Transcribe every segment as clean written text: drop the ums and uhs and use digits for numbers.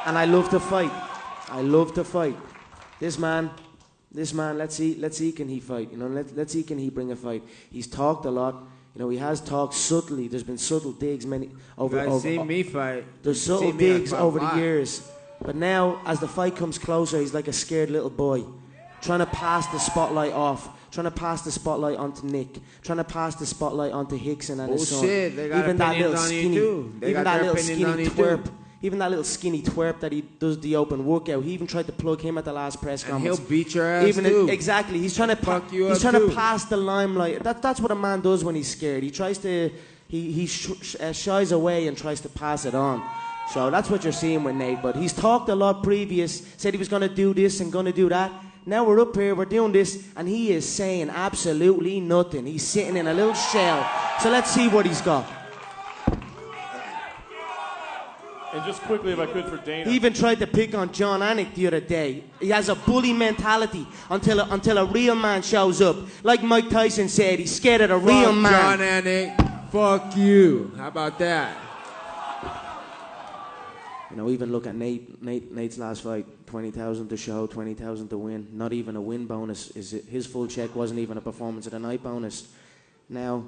And I love to fight. I love to fight. This man, let's see, can he fight? You know, let's see, can he bring a fight? He's talked a lot. You know, he has talked subtly. There's been subtle digs seen me fight. There's subtle digs over the years. But now, as the fight comes closer, he's like a scared little boy, trying to pass the spotlight off, trying to pass the spotlight onto Nick, trying to pass the spotlight onto Hickson and his son. Bullshit, they got opinions on you too. Even that little skinny twerp. Even that little skinny twerp that he does the open workout, he even tried to plug him at the last press conference. And he'll beat your ass too. Exactly. He's trying to pass the limelight. That's what a man does when he's scared. He tries to, he shies away and tries to pass it on. So that's what you're seeing with Nate. But he's talked a lot previous, said he was going to do this and going to do that. Now we're up here, we're doing this, and he is saying absolutely nothing. He's sitting in a little shell. So let's see what he's got. And just quickly, if I could, for Dana. He even tried to pick on John Anik the other day. He has a bully mentality until a real man shows up. Like Mike Tyson said, he's scared of a real man. John Anik, fuck you. How about that? You know, even look at Nate's last fight. 20,000 to show, 20,000 to win. Not even a win bonus. His full check wasn't even a performance of the night bonus. Now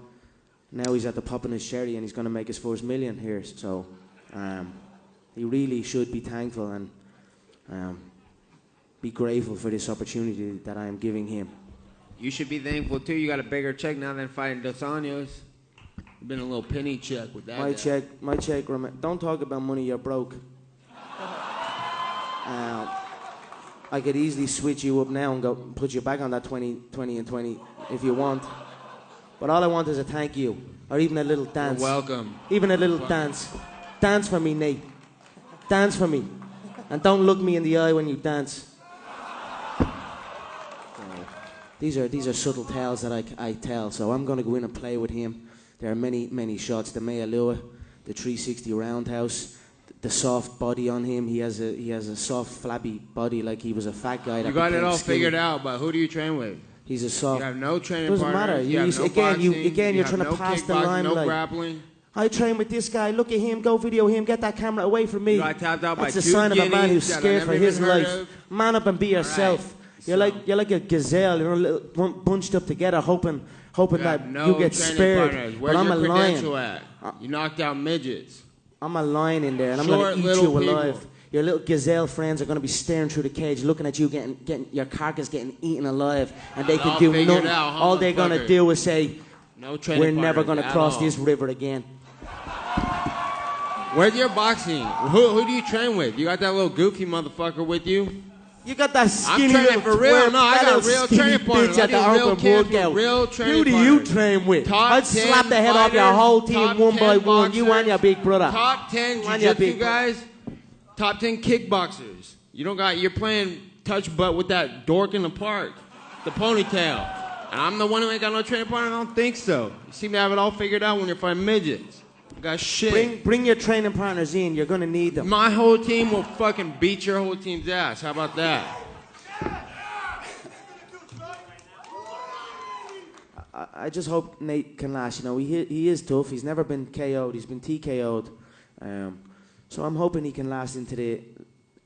he's at the pop in his cherry and he's going to make his first million here. So. He really should be thankful and be grateful for this opportunity that I am giving him. You should be thankful too. You got a bigger check now than fighting Dos Anjos. You've been a little penny check with that. My check. Don't talk about money. You're broke. I could easily switch you up now and go put you back on that 20 and 20 if you want. But all I want is a thank you or even a little dance. You're welcome. Even a little dance. Dance for me, Nate. Dance for me. And don't look me in the eye when you dance. These are subtle tales that I tell, so I'm going to go in and play with him. There are many shots. The Mea Lua, the 360 roundhouse, the soft body on him. He has a soft, flabby body like he was a fat guy. You got it all figured out, but who do you train with? He's a soft... You have no training doesn't matter. You're trying to pass the limelight. No grappling. I train with this guy. Look at him. Go video him. Get that camera away from me. You got tapped out by That's a sign of a man who's scared for his life. Man up and be yourself. Right. You're like a gazelle. You're a little bunched up together, hoping that you get spared. Where's but I'm your a lion. credential at? You knocked out midgets. I'm a lion in there, and I'm going to eat you alive. Your little gazelle friends are going to be staring through the cage, looking at you, getting your carcass getting eaten alive, and they can do nothing. All they're going to do is say, "We're never going to cross this river again." Where's your boxing? Who do you train with? You got that little goofy motherfucker with you? You got that skinny I'm training for real. No, I got a real training partner. At the open workout. Who do you train with? I'd slap the head off your whole team one by one. You and your big brother. Top 10 jiu-jitsu guys. Top 10 kickboxers. You're playing touch butt with that dork in the park, the ponytail. And I'm the one who ain't got no training partner. I don't think so. You seem to have it all figured out when you're fighting midgets. Got shit. Bring your training partners in. You're gonna need them. My whole team will fucking beat your whole team's ass. How about that? I just hope Nate can last. You know, he is tough. He's never been KO'd. He's been TKO'd. So I'm hoping he can last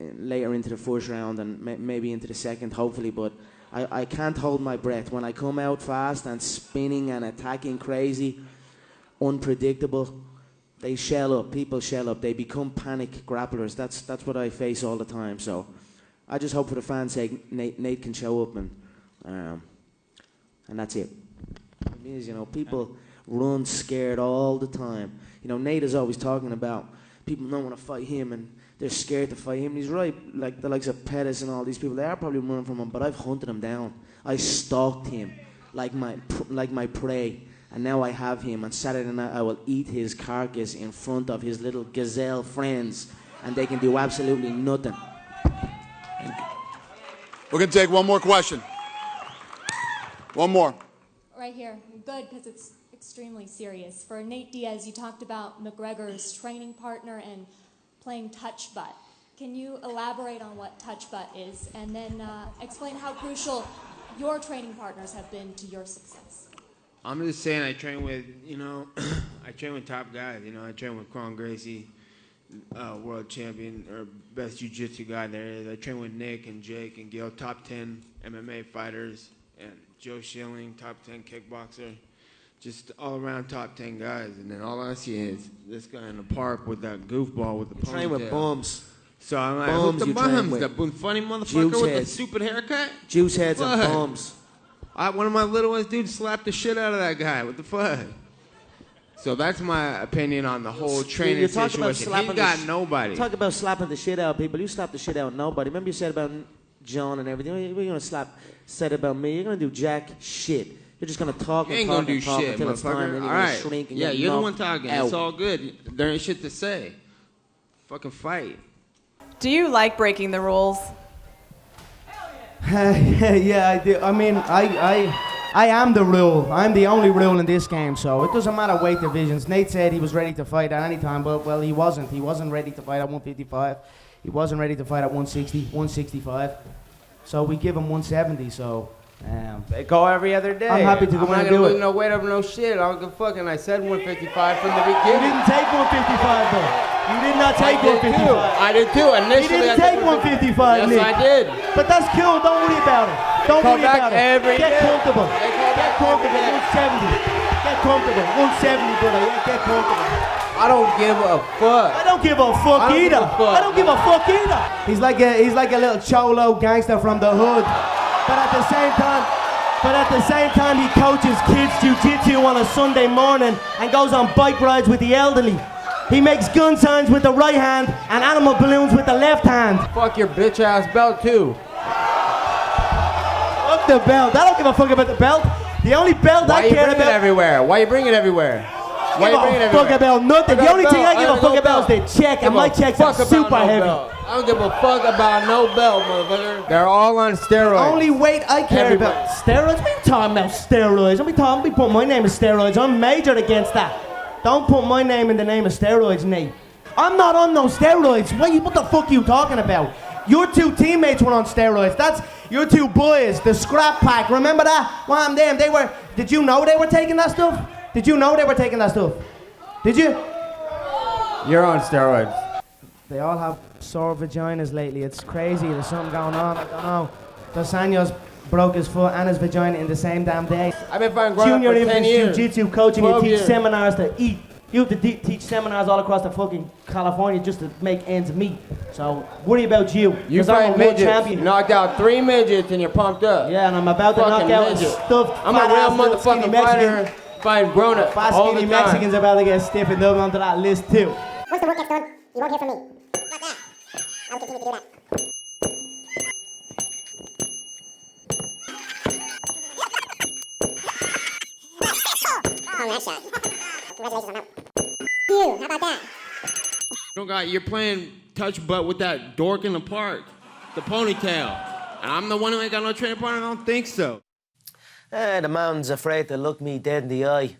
later into the first round and maybe into the second, hopefully. But I can't hold my breath when I come out fast and spinning and attacking crazy, unpredictable. They shell up. People shell up. They become panic grapplers. That's what I face all the time. So I just hope for the fans' sake Nate can show up and that's it. It means, you know, people run scared all the time. You know, Nate is always talking about people don't want to fight him and they're scared to fight him. And he's right. Like the likes of Pettis and all these people, they are probably running from him. But I've hunted him down. I stalked him like my prey. And now I have him. On Saturday night, I will eat his carcass in front of his little gazelle friends, and they can do absolutely nothing. We're going to take one more question. One more. Right here. Good, because it's extremely serious. For Nate Diaz, you talked about McGregor's training partner and playing touch butt. Can you elaborate on what touch butt is, and then explain how crucial your training partners have been to your success? I'm just saying I train with, I train with top guys. I train with Quan Gracie, world champion or best jiu-jitsu guy there is. I train with Nick and Jake and Gil, top 10 MMA fighters, and Joe Schilling, top 10 kickboxer. Just all around top 10 guys. And then all I see is this guy in the park with that goofball with the ponytail. Train with bums. So I'm like, Bums who's the you train bums? with. That funny motherfucker Juice with heads. the stupid haircut? Juice heads and Fuck. bums. One of my little ones, dude, slapped the shit out of that guy. What the fuck? So that's my opinion on the whole training You talk about situation. slapping He got the nobody. Talk about slapping the shit out of people. You slap the shit out of nobody. Remember you said about John and everything. What are you gonna said about me? You're gonna do jack shit. You're just gonna talk You and ain't talk gonna do and talk shit, until it's time, and motherfucker. then All you're gonna right. shrink and Yeah, get you're the knocked one talking. out. It's all good. There ain't shit to say. Fucking fight. Do you like breaking the rules? Yeah, I do. I mean, I am the rule. I'm the only rule in this game, so it doesn't matter weight divisions. Nate said he was ready to fight at any time, but, well, he wasn't. He wasn't ready to fight at 155. He wasn't ready to fight at 160, 165. So we give him 170, so... They go every other day. I'm happy to go in and do I'm not gonna it. lose no weight up no shit. I don't give a fuck. And I said 155 from the You beginning. didn't take 155, though. You did not take I did 155. too. I did too. Initially, You didn't I take took 155, Yes, Nick. I did. But that's cool. Don't worry about it. Don't Call worry back about it. every Get day. comfortable. They call Get back comfortable. every day. 170. Get comfortable. 170, brother. Yeah, get comfortable. I don't give a fuck. I don't give a fuck I don't give either. a fuck. I don't give a fuck either. He's like a little cholo gangster from the hood. But at the same time, he coaches kids jiu-jitsu on a Sunday morning and goes on bike rides with the elderly. He makes gun signs with the right hand and animal balloons with the left hand. Fuck your bitch ass belt too. Fuck the belt. I don't give a fuck about the belt. The only belt Why I you care bring it about. everywhere? Why you bring it everywhere? Why you bring it I don't give a everywhere? fuck about nothing. The I got only a thing I belt. give a got fuck no about belt. is the check, and Give my a checks fuck are about super no heavy. belt. I don't give a fuck about no belt, motherfucker. They're all on steroids. Only weight I care Everybody. about. Steroids? What are you talking about steroids? Don't be putting my name in steroids. I'm majored against that. Don't put my name in the name of steroids, Nate. I'm not on no steroids. What the fuck are you talking about? Your two teammates were on steroids. That's your two boys, the scrap pack. Remember that? Well, damn, did you know they were taking that stuff? Did you know they were taking that stuff? Did you? You're on steroids. They all have sore vaginas lately. It's crazy. There's something going on. I don't know. Dos Anjos broke his foot and his vagina in the same damn day. I've been fighting growing Junior up for 10 infants years. jiu-jitsu coaching. You 12 teach years. seminars to eat. You have to teach seminars all across the fucking California just to make ends meet. So worry about you. You 'cause I'm a fight world midgets. champion. You knocked out 3 midgets and you're pumped up. Yeah, and I'm about to knock Fucking out midget. stuffed I'm a real fat-ass little skinny motherfucking Mexican. fighter. Fighting grown up Fat all the skinny time. Mexicans about to get stiffened up onto that list too. Once the work gets done, you won't hear from me. Like that. I will continue to do that. Oh, nice shot. Congratulations, I'm out. You, how about that? You're playing touch butt with that dork in the park, the ponytail. And I'm the one who ain't got no training partner? I don't think so. The man's afraid to look me dead in the eye.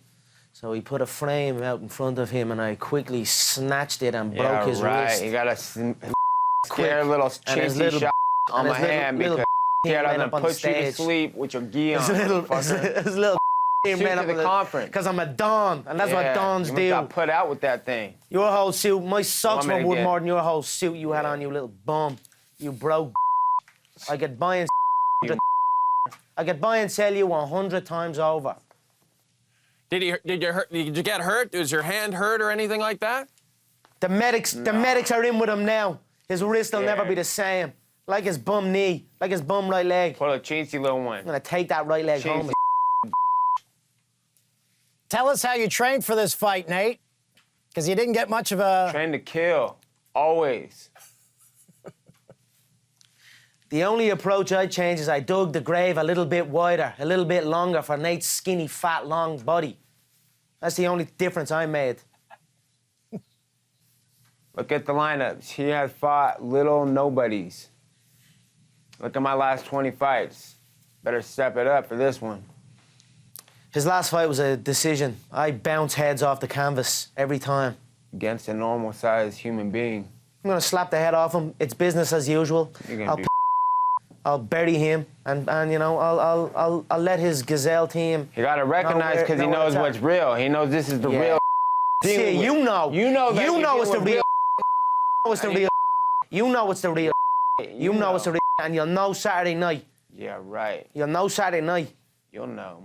So he put a frame out in front of him and I quickly snatched it and broke his wrist. You got a scare little And his chintzy little shot on my his little- hand little because he scared I'm ran up gonna on put you to stage. sleep with your gi on. His little Shoot ran to up the on conference. Because I'm a Don, and that's what Dons you do. got put out with that thing. Your whole suit, my socks Want me were to worth get- more than your whole suit you had on, you little bum. You broke. I could buy and I could buy and sell you 100 times over. Did you get hurt? Was your hand hurt or anything like that? The medics are in with him now. His wrist will never be the same. Like his bum knee, like his bum right leg. Put a chintzy little one. I'm gonna take that right leg home. Tell us how you trained for this fight, Nate. Because you didn't get much of a... Train to kill, always. The only approach I changed is I dug the grave a little bit wider, a little bit longer for Nate's skinny, fat, long body. That's the only difference I made. Look at the lineups. He has fought little nobodies. Look at my last 20 fights. Better step it up for this one. His last fight was a decision. I bounce heads off the canvas every time. Against a normal-sized human being. I'm gonna slap the head off him. It's business as usual. I'll bury him, and you know I'll let his gazelle team. He gotta recognize because he knows what's real. He knows this is the real. See, you know. You know that You know it's the real. it's the real. You know it's the real. You know it's the real, and you'll know Saturday night. Yeah, right. You'll know Saturday night. You'll know.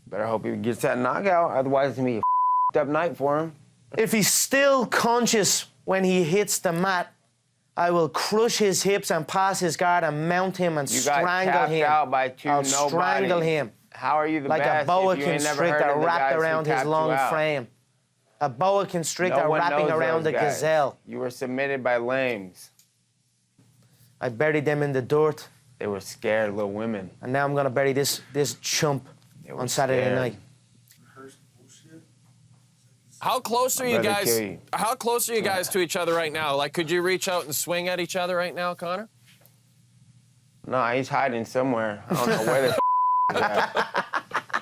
Better hope he gets that knockout, otherwise it's gonna be a up night for him. If he's still conscious when he hits the mat, I will crush his hips and pass his guard and mount him and strangle him. You got tapped out by two I'll nobodies. strangle him. How are you the like best a boa if you ain't never constrictor heard of the wrapped guys who around his tapped you long out? frame. A boa constrictor No one wrapping knows around those a guys. gazelle. You were submitted by lames. I buried them in the dirt. They were scared little women. And now I'm gonna bury this chump on Saturday scared. night. How close are you guys? How close are you guys to each other right now? Like, could you reach out and swing at each other right now, Conor? No, he's hiding somewhere. I don't know where the he's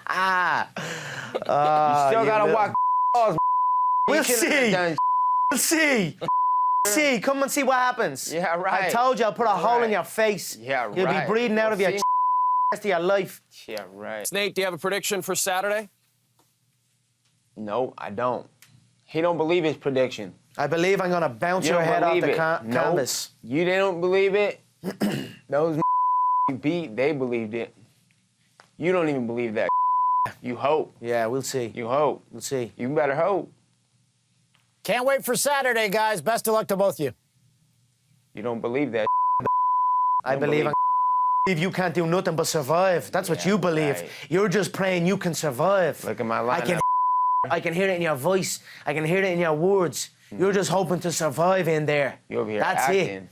at. You still gotta walk balls. We'll see. We'll see. See, come and see what happens. Yeah, right. I told you I'll put a hole in your face. Yeah, right. You'll be breathing out of your rest of your life. Yeah, right. Nate, do you have a prediction for Saturday? No, I don't. He don't believe his prediction. I believe I'm gonna bounce You your don't head off believe the it. canvas. You don't believe it? Those you beat, they believed it. You don't even believe that. You hope. Yeah, we'll see. You hope. We'll see. You better hope. Can't wait for Saturday, guys. Best of luck to both of you. You don't believe that. I believe you can't do nothing but survive. That's what you believe. right. You're just praying you can survive. Look at my lineup. I can hear it in your voice. I can hear it in your words. You're just hoping to survive in there. You over here That's acting. it.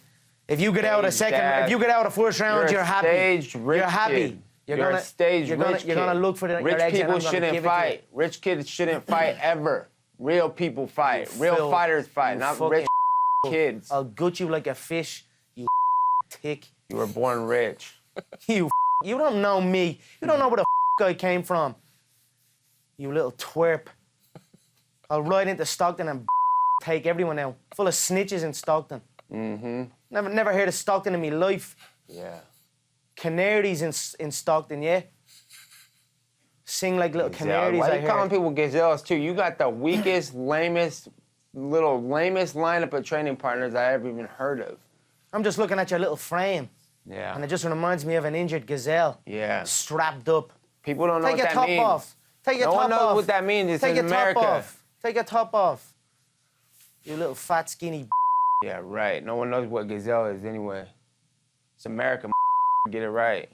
If you get out a second, if you get out a first round, you're happy. Staged rich You're happy. Kid. You're a staged you're rich You're gonna look for the rich your eggs and people I'm gonna shouldn't give it to you. fight. Rich kids shouldn't fight ever. Real people fight. Real Phil, fighters fight, you not fucking rich kids. I'll gut you like a fish, you tick. You were born rich. You don't know me. You don't know where the I came from. You little twerp. I'll ride into Stockton and take everyone out. Full of snitches in Stockton. Mm-hmm. Never heard of Stockton in my life. Yeah. Canaries in Stockton, yeah? Sing like little canaries, Why I you heard. calling people gazelles too? You got the weakest, lamest lineup of training partners I ever even heard of. I'm just looking at your little frame. Yeah. And it just reminds me of an injured gazelle. Yeah. Strapped up. People don't know Take what your that top means. off. Take your No top one knows off. what that means. It's Take in your America. top off. Take your top off. You little fat, skinny. Yeah, right. No one knows what gazelle is anyway. It's America. Get it right.